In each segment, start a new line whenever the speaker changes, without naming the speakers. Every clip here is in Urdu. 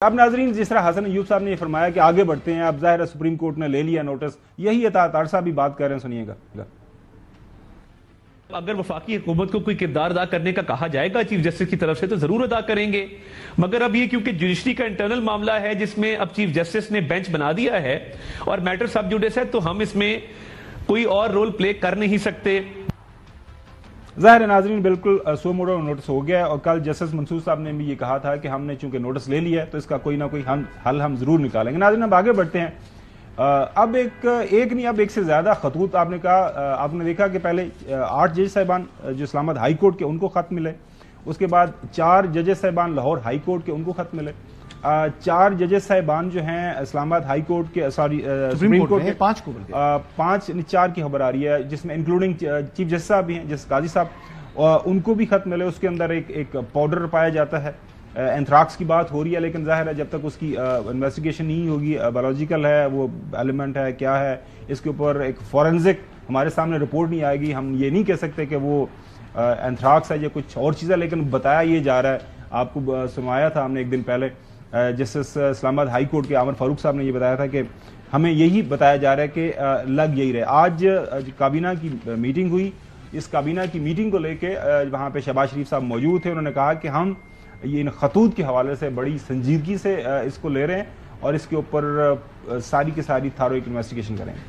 اب ناظرین جس طرح حسن ایوب صاحب نے یہ فرمایا کہ آگے بڑھتے ہیں، اب ظاہر ہے سپریم کورٹ نے لے لیا نوٹس، یہی اطاعت صاحب بھی بات کر رہے ہیں، سنیے گا۔
اگر وفاقی حکومت کو کوئی کردار ادا کرنے کا کہا جائے گا چیف جسٹس کی طرف سے تو ضرور ادا کریں گے، مگر اب یہ کیونکہ جوڈیشری کا انٹرنل معاملہ ہے جس میں اب چیف جسٹس نے بینچ بنا دیا ہے اور میٹر سب جوڈس ہے، تو ہم اس میں کوئی اور رول پلے کر نہیں سکتے۔
ظاہر ہے ناظرین بالکل سو موڈو نوٹس ہو گیا ہے، اور کل جسٹس منصور صاحب نے بھی یہ کہا تھا کہ ہم نے چونکہ نوٹس لے لیا ہے تو اس کا کوئی نہ کوئی حل ہم ضرور نکالیں گے۔ ناظرین اب آگے بڑھتے ہیں۔ اب ایک سے زیادہ خطوط آپ نے کہا، آپ نے دیکھا کہ پہلے 8 جج صاحبان جو اسلام آباد ہائی کورٹ کے ان کو خط ملے، اس کے بعد 4 ججز صاحبان لاہور ہائی کورٹ کے ان کو خط ملے، 4 ججز صاحبان جو ہیں اسلام آباد ہائی کورٹ کے سپریم کورٹ کے 4 کی خبر آ رہی ہے، جس میں انکلوڈنگ چیف جسٹس صاحب بھی ہیں، جسٹس قاضی صاحب، ان کو بھی خط ملے۔ اس کے اندر ایک پاؤڈر پایا جاتا ہے، اینتھراکس کی بات ہو رہی ہے، لیکن ظاہر ہے جب تک اس کی انویسٹیگیشن نہیں ہوگی، بایولوجیکل ہے وہ ایلیمنٹ ہے کیا ہے، اس کے اوپر ایک فورنزک ہمارے سامنے رپورٹ نہیں آئے گی، ہم یہ نہیں کہہ سکتے کہ وہ اینتھراکس ہے یا کچھ اور چیز ہے، لیکن بتایا یہ جا رہا ہے۔ آپ کو سنوایا تھا ہم نے ایک دن پہلے، جسٹس اسلام آباد ہائی کورٹ کے عامر فاروق صاحب نے یہ بتایا تھا کہ ہمیں یہی بتایا جا رہا ہے کہ لگ یہی رہے۔ آج کابینہ کی میٹنگ ہوئی، اس کابینہ کی میٹنگ کو لے کے وہاں پہ شہباز شریف صاحب موجود تھے، انہوں نے کہا کہ ہم یہ ان خطوط کے حوالے سے بڑی سنجیدگی سے اس کو لے رہے ہیں اور اس کے اوپر ساری کی ساری تھارو ایک انویسٹیگیشن کریں گے۔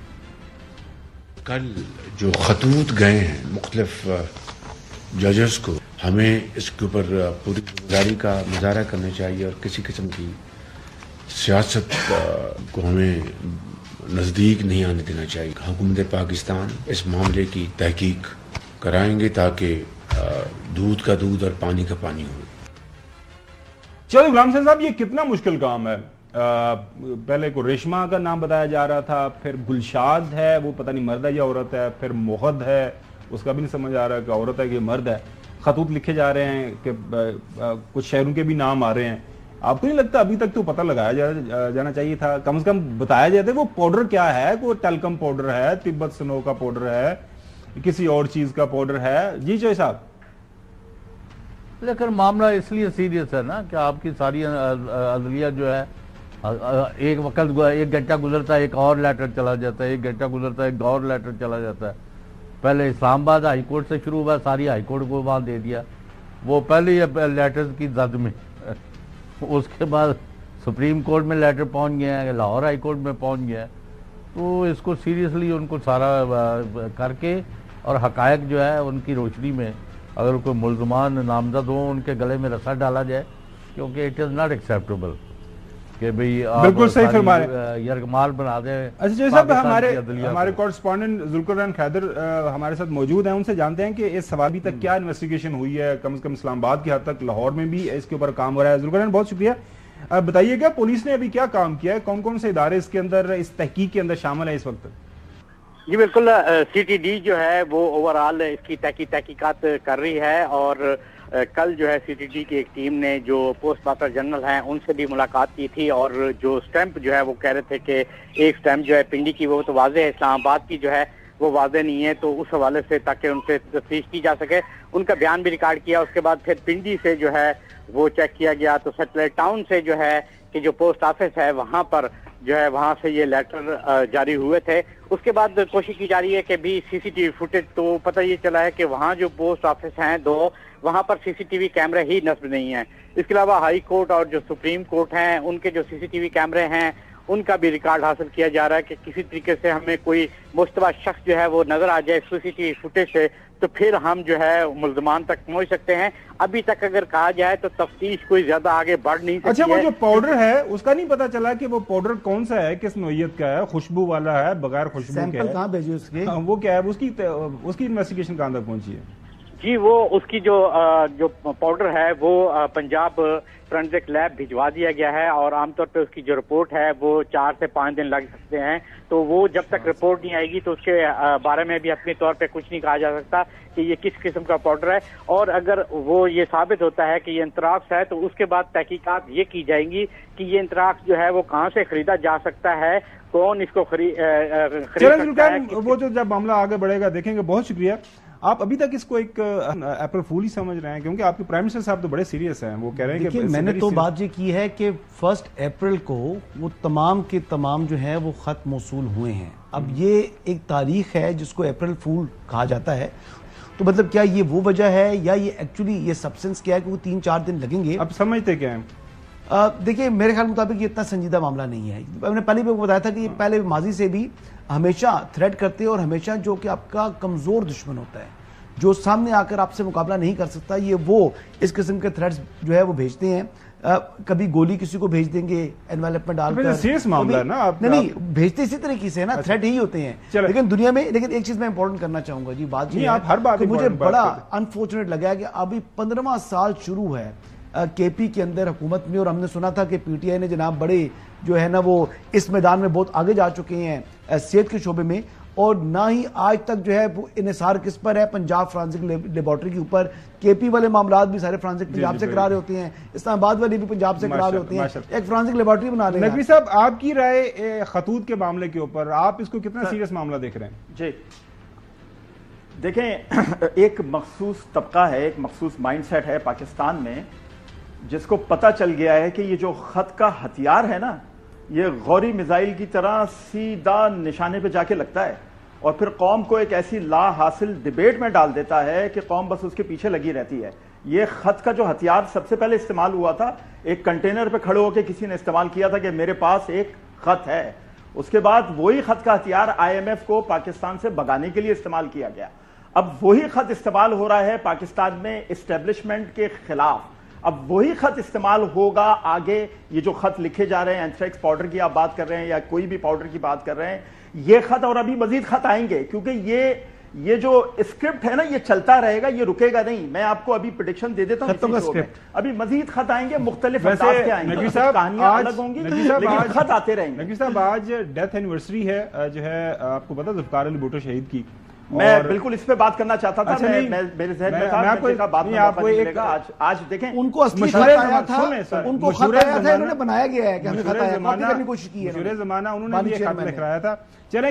کل جو خطوط گئے ہیں مختلف ججز کو، ہمیں اس کے اوپر پوری ذمہ داری کا مظاہرہ کرنا چاہیے اور کسی قسم کی سیاست کو ہمیں نزدیک نہیں آنے دینا چاہیے۔ حکومت پاکستان اس معاملے کی تحقیق کرائیں گے تاکہ دودھ کا دودھ اور پانی کا پانی ہو۔
چلو غلام حسین صاحب، یہ کتنا مشکل کام ہے؟ پہلے کو ریشما کا نام بتایا جا رہا تھا، پھر گلشاد ہے، وہ پتہ نہیں مرد ہے یا عورت ہے، پھر موحد ہے، اس کا بھی نہیں سمجھ آ رہا کہ عورت ہے کہ مرد ہے۔ خطوط لکھے جا رہے ہیں کہ کچھ شہروں کے بھی نام آ رہے ہیں۔ آپ کو نہیں لگتا ابھی تک تو پتہ لگایا جانا چاہیے تھا، کم از کم بتایا جاتا ہے وہ پاؤڈر کیا ہے؟ کوئی ٹیلکم پاؤڈر ہے، تبت سنو کا پاؤڈر ہے، کسی اور چیز کا پاؤڈر ہے؟ جی چوہے صاحب۔
لیکن معاملہ اس لیے سیریس ہے نا کہ آپ کی ساری عدلیہ جو ہے ایک وقت ایک گھنٹہ گزرتا ہے ایک اور لیٹر چلا جاتا ہے، ایک گھنٹہ گزرتا ہے ایک اور لیٹر چلا جاتا ہے۔ پہلے اسلام آباد ہائی کورٹ سے شروع ہوا، ساری ہائی کورٹ کو وہاں دے دیا، وہ پہلے ہی لیٹرز کی زد میں، اس کے بعد سپریم کورٹ میں لیٹر پہنچ گیا ہے، لاہور ہائی کورٹ میں پہنچ گیا ہے۔ تو اس کو سیریسلی ان کو سارا کر کے اور حقائق جو ہے ان کی روشنی میں اگر کوئی ملزمان نامزد ہوں ان کے گلے میں رسا ڈالا جائے، کیونکہ اٹ از ناٹ ایکسیپٹیبل کہ بھئی
بالکل صحیح فرما رہے ہیں،
یرغمال بنا دیں۔
اچھا جی صاحب، ہمارے کورسپونڈنٹ ذوالقرنین حیدر ہمارے ساتھ موجود ہیں، ان سے جانتے ہیں کہ اس سوال ابھی تک کیا انویسٹیگیشن ہوئی ہے، کم از کم اسلام آباد کی حد تک، لاہور میں بھی اس کے اوپر کام ہو رہا ہے۔ ذوالقرنین بہت شکریہ، بتائیے گا پولیس نے ابھی کیا کام کیا ہے، کون کون سے ادارے اس کے اندر اس تحقیق کے اندر شامل ہیں اس وقت؟
جی بالکل، سی ٹی ڈی جو ہے وہ اوورآل اس کی تحقیقات کر رہی ہے، اور کل جو ہے سی ٹی ڈی کی ایک ٹیم نے جو پوسٹ ماسٹر جنرل ہیں ان سے بھی ملاقات کی تھی، اور جو سٹیمپ جو ہے وہ کہہ رہے تھے کہ ایک سٹیمپ جو ہے پنڈی کی وہ تو واضح ہے، اسلام آباد کی جو ہے وہ واضح نہیں ہے، تو اس حوالے سے تاکہ ان سے تفتیش کی جا سکے ان کا بیان بھی ریکارڈ کیا۔ اس کے بعد پھر پنڈی سے جو ہے وہ چیک کیا گیا، تو سیٹلائٹ ٹاؤن سے جو ہے کہ جو پوسٹ آفس ہے وہاں پر جو ہے وہاں سے یہ لیٹر جاری ہوئے تھے۔ اس کے بعد کوشش کی جا رہی ہے کہ بھی سی سی ٹی وی فوٹیج، تو پتہ یہ چلا ہے کہ وہاں جو پوسٹ آفس ہیں 2 وہاں پر سی سی ٹی وی کیمرے ہی نصب نہیں ہیں۔ اس کے علاوہ ہائی کورٹ اور جو سپریم کورٹ ہیں ان کے جو سی سی ٹی وی کیمرے ہیں ان کا بھی ریکارڈ حاصل کیا جا رہا ہے کہ کسی طریقے سے ہمیں کوئی مشتبہ شخص جو ہے وہ نظر آ جائے سی سی ٹی وی فوٹیج سے، تو پھر ہم جو ہے ملزمان تک پہنچ سکتے ہیں۔ ابھی تک اگر کہا جائے تو تفتیش کوئی زیادہ آگے بڑھ نہیں سکتی ہے۔
اچھا، وہ جو پاؤڈر ہے اس کا نہیں پتا چلا کہ وہ پاؤڈر کون سا ہے، کس نوعیت کا ہے، خوشبو والا ہے، بغیر خوشبو کے ہے؟
سیمپل کہاں بھیجے اس کے؟
وہ کیا ہے، اس کی انویسٹیگیشن کہاں تک پہنچی ہے؟
جی وہ اس کی جو پاؤڈر ہے وہ پنجاب فرنزک لیب بھجوا دیا گیا ہے، اور عام طور پہ اس کی جو رپورٹ ہے وہ 4 سے 5 دن لگ سکتے ہیں، تو وہ جب تک رپورٹ نہیں آئے گی تو اس کے بارے میں بھی اپنے طور پہ کچھ نہیں کہا جا سکتا کہ یہ کس قسم کا پاؤڈر ہے۔ اور اگر وہ یہ ثابت ہوتا ہے کہ یہ انتراکس ہے تو اس کے بعد تحقیقات یہ کی جائیں گی کہ یہ انتراکس جو ہے وہ کہاں سے خریدا جا سکتا ہے، کون اس کو خرید سکتا ہے۔
وہ جو جب معاملہ آگے بڑھے گا دیکھیں گے۔ بہت شکریہ۔ آپ ابھی تک اس کو ایک اپریل فول ہی سمجھ رہے ہیں؟ کیونکہ آپ کے پرائم منسٹر صاحب تو بڑے سیریس ہیں، وہ کہہ رہے ہیں کہ
میں نے تو بات یہ کی ہے کہ 1 اپریل کو وہ تمام کے تمام جو ہیں وہ خط موصول ہوئے ہیں. اب یہ ایک تاریخ ہے جس کو اپریل فول کہا جاتا ہے، تو مطلب کیا یہ وہ وجہ ہے یا یہ ایکچولی یہ سبسٹنس کیا ہے کہ وہ 3-4 دن لگیں گے؟
اب سمجھتے کیا ہیں؟
دیکھیں میرے خیال مطابق یہ اتنا سنجیدہ معاملہ نہیں ہے. میں نے پہلے بھی بتایا تھا کہ یہ پہلے ماضی سے بھی ہمیشہ تھریٹ کرتے ہیں، اور ہمیشہ جو کہ آپ کا کمزور دشمن ہوتا ہے، جو سامنے آ کر آپ سے مقابلہ نہیں کر سکتا، یہ وہ اس قسم کے تھریٹس جو ہے وہ بھیجتے ہیں. کبھی گولی کسی کو بھیج دیں گے انویلپ میں ڈال کر،
سیریس معاملہ ہے نا.
نہیں بھیجتے اسی طریقے سے نا، تھریٹ ہی ہوتے ہیں. لیکن دنیا میں ایک چیز میں امپورٹنٹ کرنا چاہوں گا جی، بات یہ ہے کہ مجھے بڑا انفارچونیٹ لگا ہے کہ ابھی 15واں سال شروع ہے کے پی کے اندر حکومت میں، اور ہم نے سنا تھا کہ پی ٹی آئی نے جناب بڑے جو ہے نا وہ اس میدان میں بہت آگے جا چکے ہیں صحت کے شعبے میں، اور نہ ہی آج تک جو ہے وہ انحصار کس پر ہے؟ پنجاب فرانسک لیبارٹری کے اوپر. کے پی والے معاملات بھی سارے فرانسک پنجاب سے کرا رہے ہوتے ہیں، اسلام آباد والے بھی پنجاب سے کرا رہے ہوتے ہیں، ایک فرانسک لیبارٹری بنا رہے ہیں.
نقوی صاحب آپ کی رائے خطوط کے معاملے کے اوپر، آپ اس کو کتنا سیریس معاملہ دیکھ رہے ہیں؟
جی دیکھیں، ایک مخصوص طبقہ ہے، ایک مخصوص مائنڈ سیٹ ہے پاکستان میں، جس کو پتہ چل گیا ہے کہ یہ جو خط کا ہتھیار ہے نا، یہ غوری میزائل کی طرح سیدھا نشانے پہ جا کے لگتا ہے، اور پھر قوم کو ایک ایسی لا حاصل ڈیبیٹ میں ڈال دیتا ہے کہ قوم بس اس کے پیچھے لگی رہتی ہے. یہ خط کا جو ہتھیار سب سے پہلے استعمال ہوا تھا، ایک کنٹینر پہ کھڑے ہو کے کسی نے استعمال کیا تھا کہ میرے پاس ایک خط ہے. اس کے بعد وہی خط کا ہتھیار آئی ایم ایف کو پاکستان سے بھگانے کے لیے استعمال کیا گیا. اب وہی خط استعمال ہو رہا ہے پاکستان میں اسٹیبلشمنٹ کے خلاف. اب وہی خط استعمال ہوگا آگے. یہ جو خط لکھے جا رہے ہیں، اینتھریکس پاؤڈر کی آپ بات کر رہے ہیں یا کوئی بھی پاؤڈر کی بات کر رہے ہیں، یہ خط اور ابھی مزید خط آئیں گے، کیونکہ یہ جو اسکرپٹ ہے نا، یہ چلتا رہے گا، یہ رکے گا نہیں. میں آپ کو ابھی پریڈکشن دے دیتا ہوں، ابھی مزید خط آئیں گے، مختلف انداز کے آئیں گے، کہانیاں الگ ہوں گی، لیکن خط آتے رہیں گے.
نقوی صاحب آج ڈیتھ اینیورسری ہے جو ہے آپ کو پتا ذوالفقار علی بھٹو شہید کی.
میں بالکل اس پہ بات کرنا چاہتا تھا. میرے ذہن میں تھا آج دیکھیں
ان کو اصلی خط آیا تھا، ان کو خط آیا تھا، انہوں نے بنایا گیا ہے کہ ہمیں خط آیا، کاپی کرنے کی کوشش کی ہے.
مشہور زمانہ انہوں نے یہ خط لکھوایا تھا. چلیں